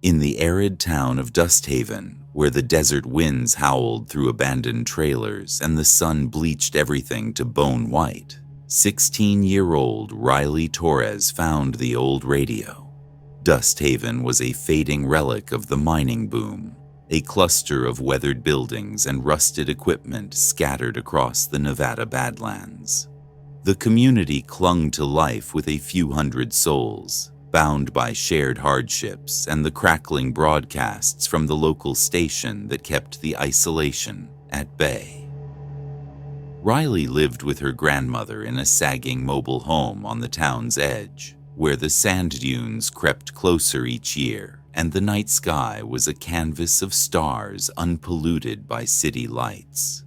In the arid town of Dusthaven, where the desert winds howled through abandoned trailers and the sun bleached everything to bone white, 16-year-old Riley Torres found the old radio. Dusthaven was a fading relic of the mining boom, a cluster of weathered buildings and rusted equipment scattered across the Nevada Badlands. The community clung to life with a few hundred souls, bound by shared hardships and the crackling broadcasts from the local station that kept the isolation at bay. Riley lived with her grandmother in a sagging mobile home on the town's edge, where the sand dunes crept closer each year and the night sky was a canvas of stars unpolluted by city lights.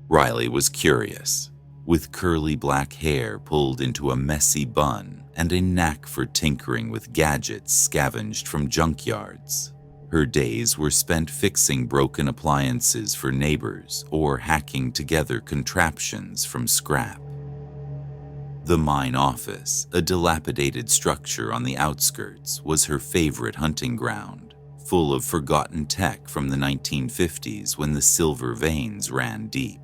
Riley was curious, with curly black hair pulled into a messy bun and a knack for tinkering with gadgets scavenged from junkyards. Her days were spent fixing broken appliances for neighbors or hacking together contraptions from scrap. The mine office, a dilapidated structure on the outskirts, was her favorite hunting ground, full of forgotten tech from the 1950s when the silver veins ran deep.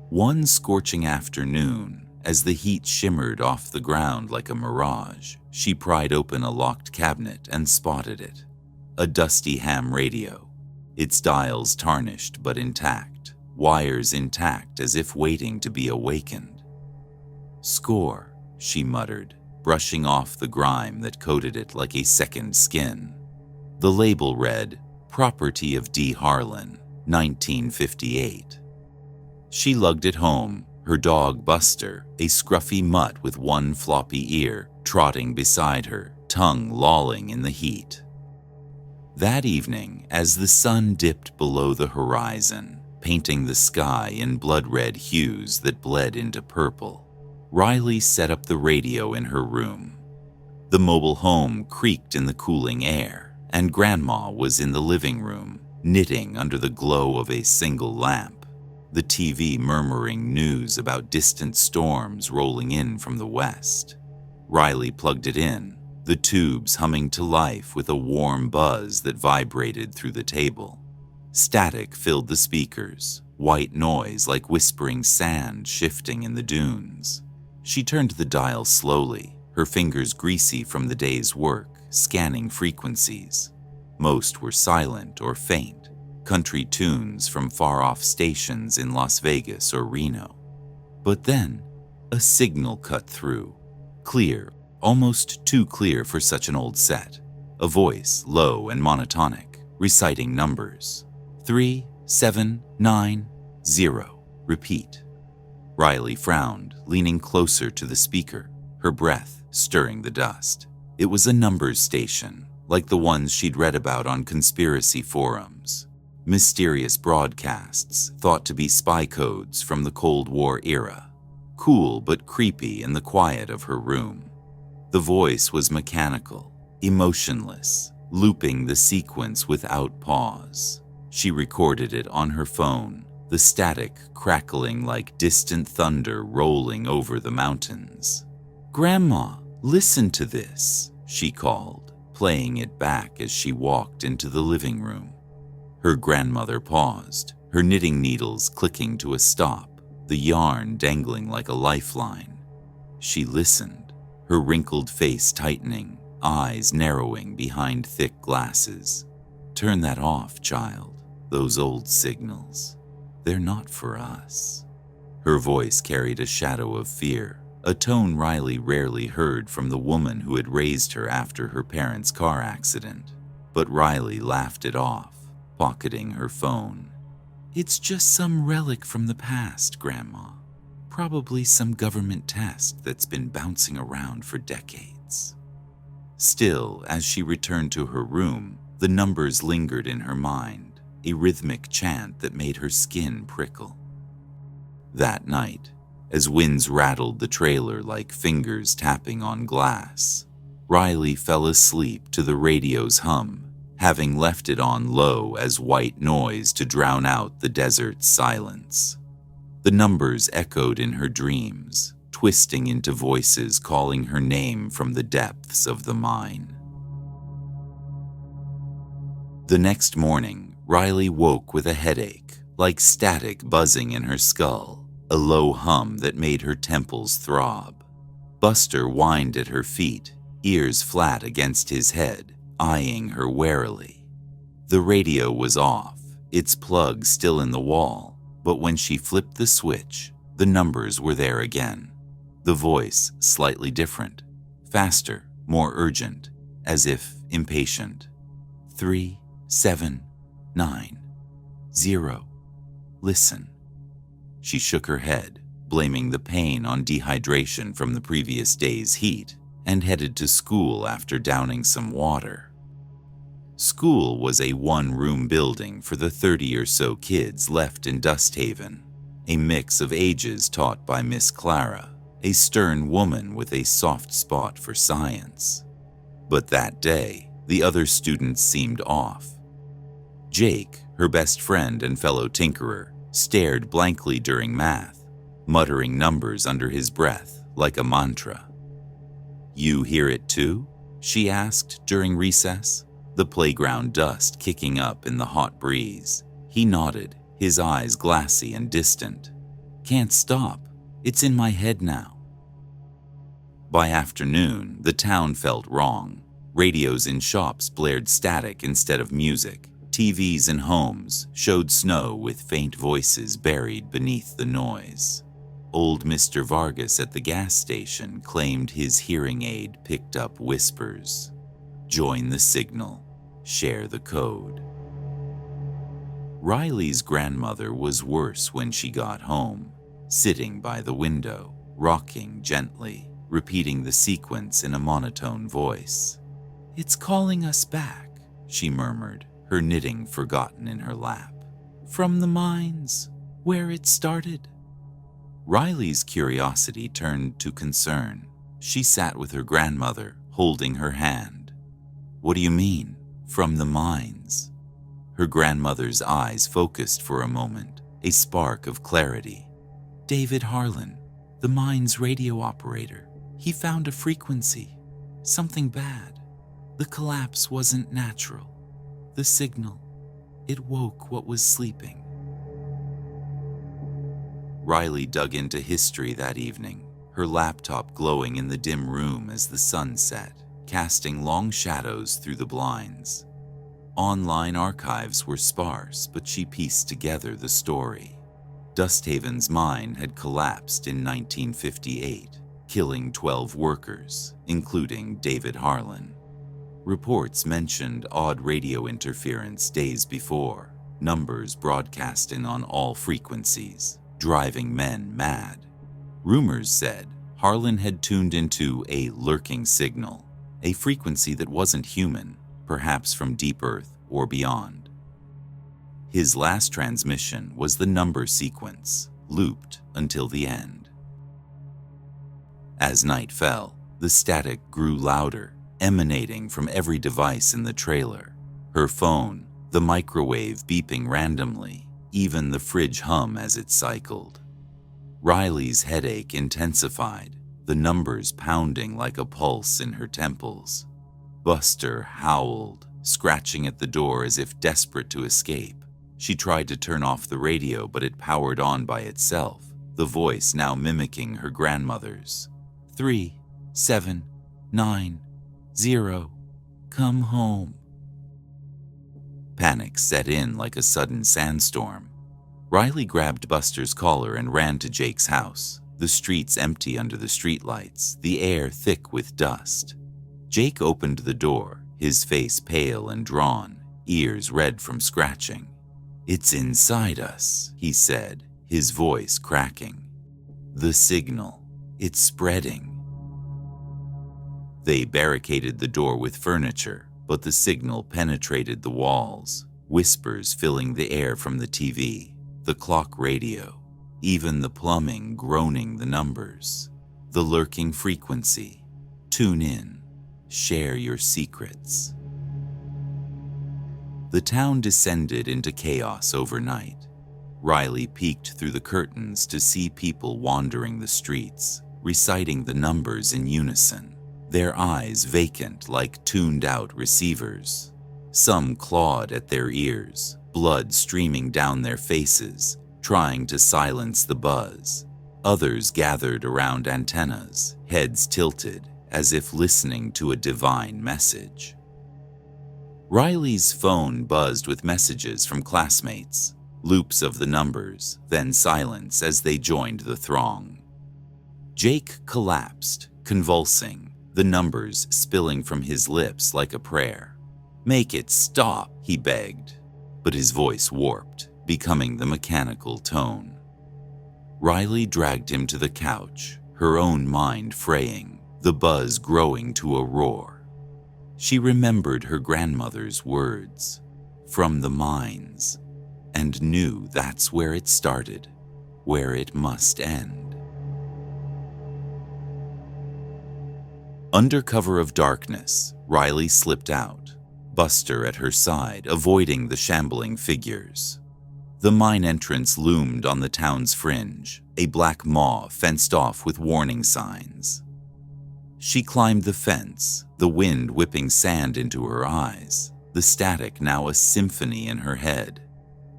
One scorching afternoon, as the heat shimmered off the ground like a mirage, she pried open a locked cabinet and spotted it. A dusty ham radio, its dials tarnished but intact, wires intact as if waiting to be awakened. "Score," she muttered, brushing off the grime that coated it like a second skin. The label read, "Property of D. Harlan, 1958. She lugged it home, her dog Buster, a scruffy mutt with one floppy ear, trotting beside her, tongue lolling in the heat. That evening, as the sun dipped below the horizon, painting the sky in blood-red hues that bled into purple, Riley set up the radio in her room. The mobile home creaked in the cooling air, and Grandma was in the living room, knitting under the glow of a single lamp, the TV murmuring news about distant storms rolling in from the west. Riley plugged it in, the tubes humming to life with a warm buzz that vibrated through the table. Static filled the speakers, white noise like whispering sand shifting in the dunes. She turned the dial slowly, her fingers greasy from the day's work, scanning frequencies. Most were silent or faint, country tunes from far-off stations in Las Vegas or Reno. But then, a signal cut through, clear, almost too clear for such an old set, a voice low and monotonic, reciting numbers. 3790, repeat. Riley frowned, leaning closer to the speaker, her breath stirring the dust. It was a numbers station, like the ones she'd read about on conspiracy forums. Mysterious broadcasts thought to be spy codes from the Cold War era. Cool but creepy in the quiet of her room. The voice was mechanical, emotionless, looping the sequence without pause. She recorded it on her phone, the static crackling like distant thunder rolling over the mountains. "Grandma, listen to this," she called, playing it back as she walked into the living room. Her grandmother paused, her knitting needles clicking to a stop, the yarn dangling like a lifeline. She listened, her wrinkled face tightening, eyes narrowing behind thick glasses. "Turn that off, child. Those old signals. They're not for us." Her voice carried a shadow of fear, a tone Riley rarely heard from the woman who had raised her after her parents' car accident. But Riley laughed it off, pocketing her phone. "It's just some relic from the past, Grandma. Probably some government test that's been bouncing around for decades." Still, as she returned to her room, the numbers lingered in her mind, a rhythmic chant that made her skin prickle. That night, as winds rattled the trailer like fingers tapping on glass, Riley fell asleep to the radio's hum, having left it on low as white noise to drown out the desert's silence. The numbers echoed in her dreams, twisting into voices calling her name from the depths of the mine. The next morning, Riley woke with a headache, like static buzzing in her skull, a low hum that made her temples throb. Buster whined at her feet, ears flat against his head, eyeing her warily. The radio was off, its plug still in the wall, but when she flipped the switch, the numbers were there again. The voice slightly different, faster, more urgent, as if impatient. 3, 7, 9, 0. Listen. She shook her head, blaming the pain on dehydration from the previous day's heat, and headed to school after downing some water. School was a one-room building for the 30 or so kids left in Dusthaven, a mix of ages taught by Miss Clara, a stern woman with a soft spot for science. But that day, the other students seemed off. Jake, her best friend and fellow tinkerer, stared blankly during math, muttering numbers under his breath like a mantra. "You hear it too?" she asked during recess, the playground dust kicking up in the hot breeze. He nodded, his eyes glassy and distant. "Can't stop. It's in my head now." By afternoon, the town felt wrong. Radios in shops blared static instead of music. TVs in homes showed snow with faint voices buried beneath the noise. Old Mr. Vargas at the gas station claimed his hearing aid picked up whispers. Join the signal. Share the code. Riley's grandmother was worse when she got home, sitting by the window, rocking gently, repeating the sequence in a monotone voice. "It's calling us back," she murmured, her knitting forgotten in her lap. "From the mines, where it started." Riley's curiosity turned to concern. She sat with her grandmother, holding her hand. "What do you mean, from the mines?" Her grandmother's eyes focused for a moment, a spark of clarity. "David Harlan, the mine's radio operator. He found a frequency, something bad. The collapse wasn't natural. The signal, it woke what was sleeping." Riley dug into history that evening, her laptop glowing in the dim room as the sun set, casting long shadows through the blinds. Online archives were sparse, but she pieced together the story. Dusthaven's mine had collapsed in 1958, killing 12 workers, including David Harlan. Reports mentioned odd radio interference days before, numbers broadcasting on all frequencies, driving men mad. Rumors said Harlan had tuned into a lurking signal, a frequency that wasn't human, perhaps from deep Earth or beyond. His last transmission was the number sequence, looped until the end. As night fell, the static grew louder, emanating from every device in the trailer. Her phone, the microwave beeping randomly, even the fridge hum as it cycled. Riley's headache intensified, the numbers pounding like a pulse in her temples. Buster howled, scratching at the door as if desperate to escape. She tried to turn off the radio, but it powered on by itself, the voice now mimicking her grandmother's. 3, 7, 9, 0. Come home. Panic set in like a sudden sandstorm. Riley grabbed Buster's collar and ran to Jake's house, the streets empty under the streetlights, the air thick with dust. Jake opened the door, his face pale and drawn, ears red from scratching. "It's inside us," he said, his voice cracking. "The signal. It's spreading." They barricaded the door with furniture, but the signal penetrated the walls, whispers filling the air from the TV, the clock radio, even the plumbing groaning the numbers. The lurking frequency. Tune in. Share your secrets. The town descended into chaos overnight. Riley peeked through the curtains to see people wandering the streets, reciting the numbers in unison, their eyes vacant like tuned-out receivers. Some clawed at their ears, blood streaming down their faces, trying to silence the buzz. Others gathered around antennas, heads tilted, as if listening to a divine message. Riley's phone buzzed with messages from classmates, loops of the numbers, then silence as they joined the throng. Jake collapsed, convulsing, the numbers spilling from his lips like a prayer. "Make it stop," he begged, but his voice warped, becoming the mechanical tone. Riley dragged him to the couch, her own mind fraying, the buzz growing to a roar. She remembered her grandmother's words, "From the mines," and knew that's where it started, where it must end. Under cover of darkness, Riley slipped out, Buster at her side, avoiding the shambling figures. The mine entrance loomed on the town's fringe, a black maw fenced off with warning signs. She climbed the fence, the wind whipping sand into her eyes, the static now a symphony in her head.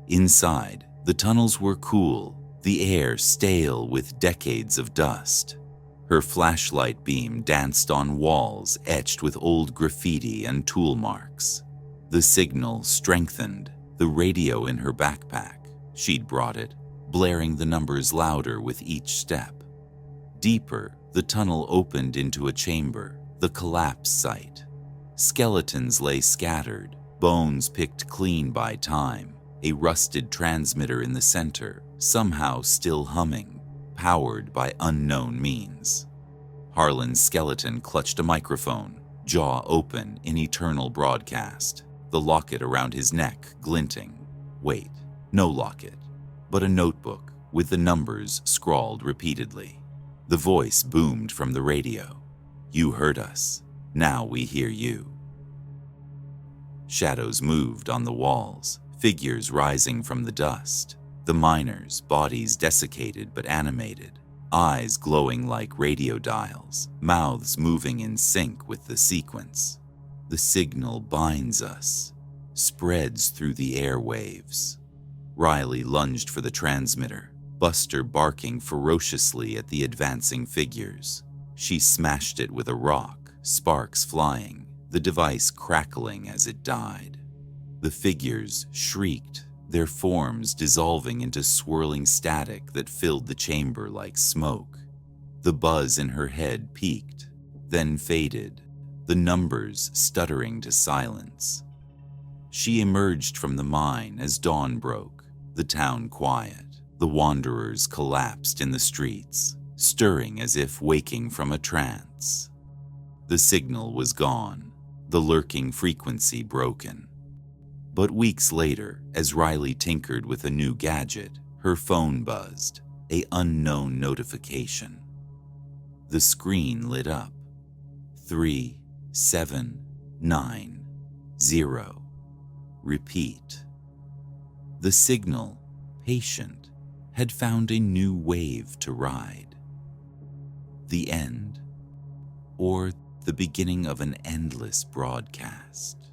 Inside, the tunnels were cool, the air stale with decades of dust. Her flashlight beam danced on walls etched with old graffiti and tool marks. The signal strengthened, the radio in her backpack. She'd brought it, blaring the numbers louder with each step. Deeper, the tunnel opened into a chamber, the collapse site. Skeletons lay scattered, bones picked clean by time, a rusted transmitter in the center, somehow still humming, powered by unknown means. Harlan's skeleton clutched a microphone, jaw open in eternal broadcast, the locket around his neck glinting. Wait, no locket, but a notebook with the numbers scrawled repeatedly. The voice boomed from the radio. "You heard us. Now we hear you." Shadows moved on the walls, figures rising from the dust. The miners, bodies desiccated but animated, eyes glowing like radio dials, mouths moving in sync with the sequence. The signal binds us, spreads through the airwaves. Riley lunged for the transmitter, Buster barking ferociously at the advancing figures. She smashed it with a rock, sparks flying, the device crackling as it died. The figures shrieked, their forms dissolving into swirling static that filled the chamber like smoke. The buzz in her head peaked, then faded, the numbers stuttering to silence. She emerged from the mine as dawn broke, the town quiet. The wanderers collapsed in the streets, stirring as if waking from a trance. The signal was gone, the lurking frequency broken. But weeks later, as Riley tinkered with a new gadget, her phone buzzed, an unknown notification. The screen lit up. 3790. Repeat. The signal, patient, had found a new wave to ride. The end, or the beginning of an endless broadcast.